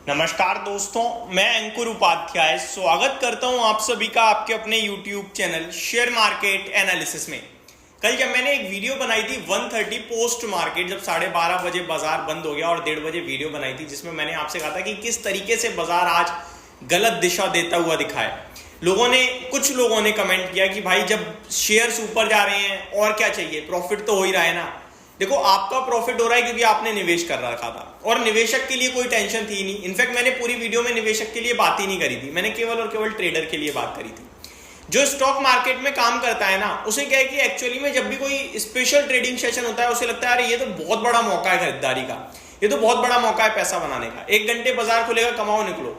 नमस्कार दोस्तों, मैं अंकुर उपाध्याय स्वागत करता हूं आप सभी का आपके अपने YouTube channel share market analysis में। कल जब मैंने एक वीडियो बनाई थी 1:30 पोस्ट मार्केट, जब 12:30 बजे बाजार बंद हो गया और 1:30 बजे वीडियो बनाई थी जिसमें मैंने आपसे कहा था कि किस तरीके से बाजार आज गलत दिशा देता हुआ दिखाए। कुछ लोगों ने कमेंट किया कि भाई जब शेयर्स ऊपर जा रहे हैं और क्या चाहिए, प्रॉफिट तो हो ही रहा है ना। देखो, आपका प्रॉफिट हो रहा है क्योंकि आपने निवेश कर रखा था और निवेशक के लिए कोई टेंशन थी नहीं। इनफैक्ट मैंने पूरी वीडियो में निवेशक के लिए बात ही नहीं करी थी, मैंने केवल और केवल ट्रेडर के लिए बात करी थी। जो स्टॉक मार्केट में काम करता है ना, उसे क्या है कि एक्चुअली में जब भी कोई स्पेशल ट्रेडिंग सेशन होता है उसे लगता है अरे ये तो बहुत बड़ा मौका है खरीदारी का, ये तो बहुत बड़ा मौका है पैसा बनाने का। 1 घंटे बाजार खुलेगा, कमाओ निकलो।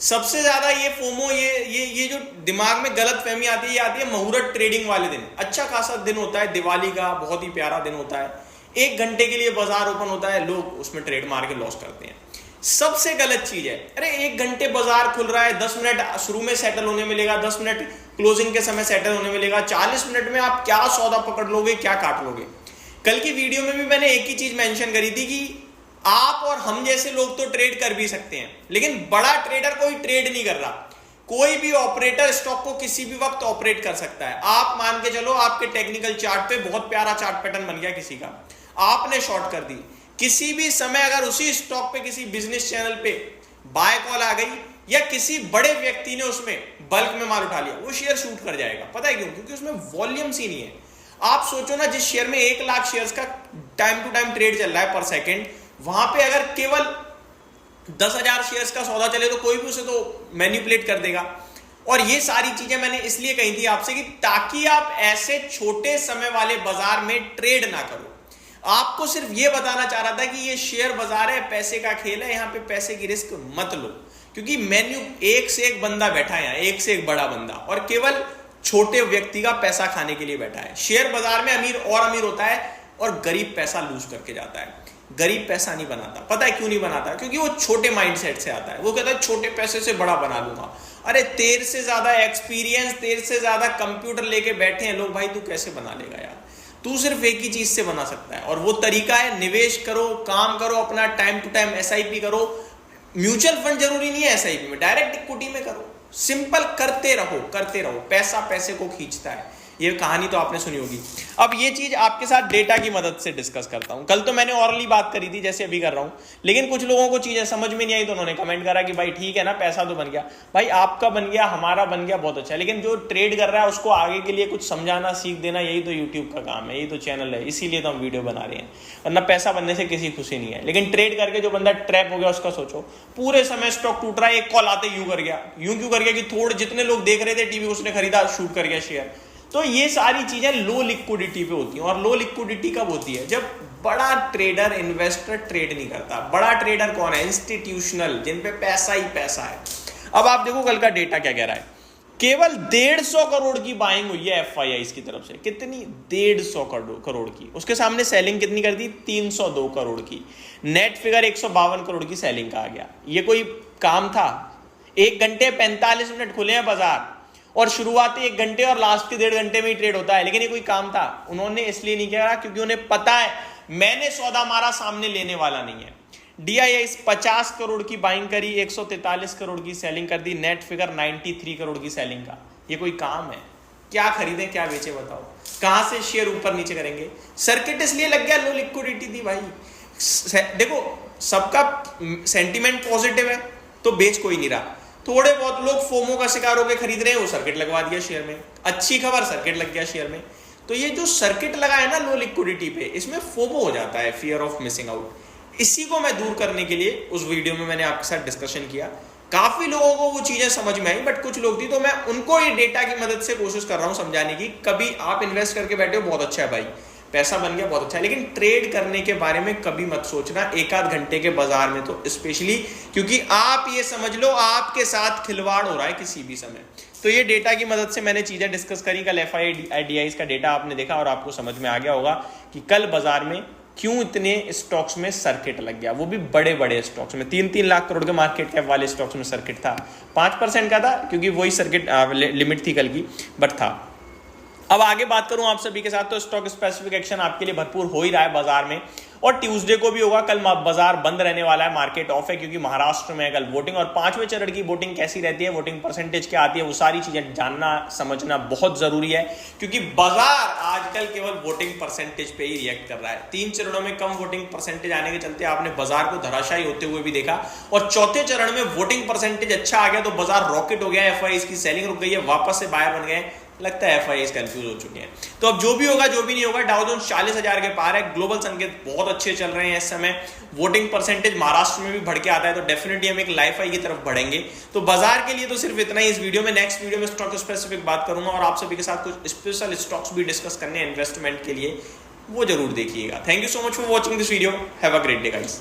सबसे ज्यादा ये फोमो, ये जो दिमाग में गलत फहमी आती है, ये आती है मुहूर्त ट्रेडिंग वाले दिन। अच्छा खासा दिन होता है, दिवाली का बहुत ही प्यारा दिन होता है, 1 घंटे के लिए बाजार ओपन होता है, लोग उसमें ट्रेड मार के लॉस करते हैं। सबसे गलत चीज है, अरे 1 घंटे बाजार खुल रहा है, 10 मिनट शुरू में सेटल होने मिलेगा, 10 मिनट क्लोजिंग के समय सेटल होने मिलेगा, 40 मिनट में आप क्या सौदा पकड़ लोगे, क्या काट लोगे। कल की वीडियो में भी मैंने एक ही चीज मेंशन करी थी कि आप और हम जैसे लोग तो ट्रेड कर भी सकते हैं, लेकिन बड़ा ट्रेडर कोई ट्रेड नहीं कर रहा। कोई भी ऑपरेटर स्टॉक को किसी भी वक्त ऑपरेट कर सकता है। आप मान के चलो, आपके टेक्निकल चार्ट पे बहुत प्यारा चार्ट पैटर्न बन गया किसी का, आपने शॉर्ट कर दी, किसी भी समय अगर उसी स्टॉक पे किसी बिजनेस चैनल पे बाय कॉल आ गई या किसी बड़े व्यक्ति ने उसमें बल्क में माल उठा लिया, वो शेयर शूट कर जाएगा। पता है क्यों? क्योंकि उसमें वॉल्यूम्स ही नहीं है। आप सोचो ना, जिस शेयर में 1 लाख शेयर्स का टाइम टू टाइम ट्रेड चल रहा है पर सेकेंड, वहां पे अगर केवल 10,000 शेयर्स का सौदा चले तो कोई भी उसे तो मैनिपुलेट कर देगा। और ये सारी चीजें मैंने इसलिए कही थी आपसे कि ताकि आप ऐसे छोटे समय वाले बाजार में ट्रेड ना करो। आपको सिर्फ ये बताना चाह रहा था कि ये शेयर बाजार है, पैसे का खेल है, यहां पे पैसे की रिस्क मत लो। क्योंकि मेन्यू एक से एक बंदा बैठा है, यहाँ एक से एक बड़ा बंदा, और केवल छोटे व्यक्ति का पैसा खाने के लिए बैठा है। शेयर बाजार में अमीर और अमीर होता है और गरीब पैसा लूज करके जाता है। गरीब पैसा नहीं बनाता। पता है क्यों नहीं बनाता? क्योंकि वो छोटे माइंडसेट से आता है। वो कहता है छोटे पैसे से बड़ा बना लूंगा। अरे तेरे से ज्यादा एक्सपीरियंस, तेरे से ज्यादा कंप्यूटर लेके बैठे हैं लोग, भाई तू कैसे बना लेगा यार? तू सिर्फ एक ही चीज से बना सकता है और वो तरीका है निवेश करो, काम करो, अपना टाइम टू टाइम एसआईपी करो। म्यूचुअल फंड जरूरी नहीं है एसआईपी में, डायरेक्ट इक्विटी में करो। सिंपल करते रहो, करते रहो, पैसा पैसे को खींचता है। ये कहानी तो आपने सुनी होगी। अब ये चीज आपके साथ डेटा की मदद से डिस्कस करता हूं। कल तो मैंने ऑरली बात करी थी जैसे अभी कर रहा हूं, लेकिन कुछ लोगों को चीजें समझ में नहीं आई तो उन्होंने कमेंट करा कि भाई ठीक है ना, पैसा तो बन गया। भाई आपका बन गया, हमारा बन गया, बहुत अच्छा है, लेकिन जो ट्रेड कर रहा है उसको आगे के लिए कुछ समझाना, सीख देना, यही तो यूट्यूब का काम है, यही तो चैनल है, इसीलिए तो हम वीडियो बना रहे हैं। वरना पैसा बनने से किसी खुशी नहीं है। लेकिन ट्रेड करके जो बंदा ट्रैप हो गया उसका सोचो, पूरे समय स्टॉक टूट रहा है, एक कॉल आते यूं कर गया। यूं क्यों कर गया? कि थोड़े जितने लोग देख रहे थे टीवी, उसने खरीदा, शूट कर गया शेयर। तो ये सारी चीजें लो लिक्विडिटी पे होती हैं। और लो लिक्विडिटी कब होती है? जब बड़ा ट्रेडर, इन्वेस्टर ट्रेड नहीं करता। बड़ा ट्रेडर कौन है? इंस्टीट्यूशनल, जिन पे पैसा ही पैसा है। अब आप देखो कल का डेटा क्या कह रहा है। केवल 150 करोड़ की बाइंग हुई है एफआईआईज की तरफ से। कितनी? 150 करोड़ की। उसके सामने सेलिंग कितनी कर दी? 302 करोड़ की। नेट फिगर 152 करोड़ की सेलिंग का आ गया। ये कोई काम था? 1 घंटे 45 मिनट खुले हैं बाजार और शुरुआती 1 घंटे और लास्ट के 1.5 घंटे में ही ट्रेड होता है। लेकिन ये कोई काम था? उन्होंने इसलिए नहीं किया क्योंकि उन्हें पता है मैंने सौदा मारा, सामने लेने वाला नहीं है। डीआईआई 50 करोड़ की बाइंग करी, 143 करोड़ की सेलिंग कर दी, नेट फिगर 93 करोड़ की सेलिंग का। ये कोई काम है? क्या खरीदे क्या बेचे बताओ? कहां से शेयर ऊपर नीचे करेंगे? सर्किट इसलिए लग गया, लो लिक्विडिटी थी भाई। देखो, सबका सेंटीमेंट पॉजिटिव है तो बेच कोई नहीं रहा। थोड़े बहुत लोग फोमो का शिकार होकर खरीद रहे हैं, वो सर्किट लगवा दिया शेयर में। अच्छी खबर, सर्किट लग गया शेयर में। तो ये जो सर्किट लगा है ना लो लिक्विडिटी पे, इसमें फोमो हो जाता है, फियर ऑफ मिसिंग आउट। इसी को मैं दूर करने के लिए उस वीडियो में मैंने आपके साथ डिस्कशन किया। काफी लोगों को वो चीजें समझ में आई, बट कुछ लोग थी तो मैं उनको ये डेटा की मदद से कोशिश कर रहा हूं समझाने की। कभी आप इन्वेस्ट करके बैठे हो, बहुत अच्छा है भाई, पैसा बन गया, बहुत अच्छा है, लेकिन ट्रेड करने के बारे में कभी मत सोचना 1 आध घंटे के बाजार में, तो स्पेशली क्योंकि आप ये समझ लो आपके साथ खिलवाड़ हो रहा है किसी भी समय। तो ये डेटा की मदद से मैंने चीजें डिस्कस करी। कल एफआईआईडीआईज का डेटा आपने देखा और आपको समझ में आ गया होगा कि कल बाजार में क्यों इतने स्टॉक्स में सर्किट लग गया, वो भी बड़े बड़े स्टॉक्स में। 3-3 लाख करोड़ के मार्केट कैप वाले स्टॉक्स में सर्किट था। 5% का था क्योंकि वही सर्किट लिमिट थी कल की, बट था। अब आगे बात करूं आप सभी के साथ, तो स्टॉक स्पेसिफिक एक्शन आपके लिए भरपूर हो ही रहा है बाजार में, और ट्यूसडे को भी होगा। कल बाजार बंद रहने वाला है, मार्केट ऑफ है, क्योंकि महाराष्ट्र में कल वोटिंग, और 5वें चरण की वोटिंग कैसी रहती है, वोटिंग परसेंटेज क्या आती है, वो सारी चीजें जानना समझना बहुत जरूरी है, क्योंकि बाजार आजकल केवल वोटिंग परसेंटेज पे ही रिएक्ट कर रहा है। 3 चरणों में कम वोटिंग परसेंटेज आने के चलते आपने बाजार को धराशायी होते हुए भी देखा, और चौथे चरण में वोटिंग परसेंटेज अच्छा आ गया तो बाजार रॉकेट हो गया, एफआईआईज की सेलिंग रुक गई है, वापस से बायर बन गए। लगता है एफआईआईज कंफ्यूज हो चुके हैं। तो अब जो भी होगा जो भी नहीं होगा, डाउ जोन्स 40,000 के पार है, ग्लोबल संकेत बहुत अच्छे चल रहे हैं इस समय, वोटिंग परसेंटेज महाराष्ट्र में भी बढ़ के आता है, तो डेफिनेटली हम एक लाइफ हाई की तरफ बढ़ेंगे। तो बाजार के लिए तो सिर्फ इतना ही इस वीडियो में। नेक्स्ट वीडियो में स्टॉक स्पेसिफिक बात करूंगा और आप सभी के साथ कुछ स्पेशल स्टॉक्स भी डिस्कस करने हैं इन्वेस्टमेंट के लिए, वो जरूर देखिएगा। Thank you so much for watching this video. Have a great day guys.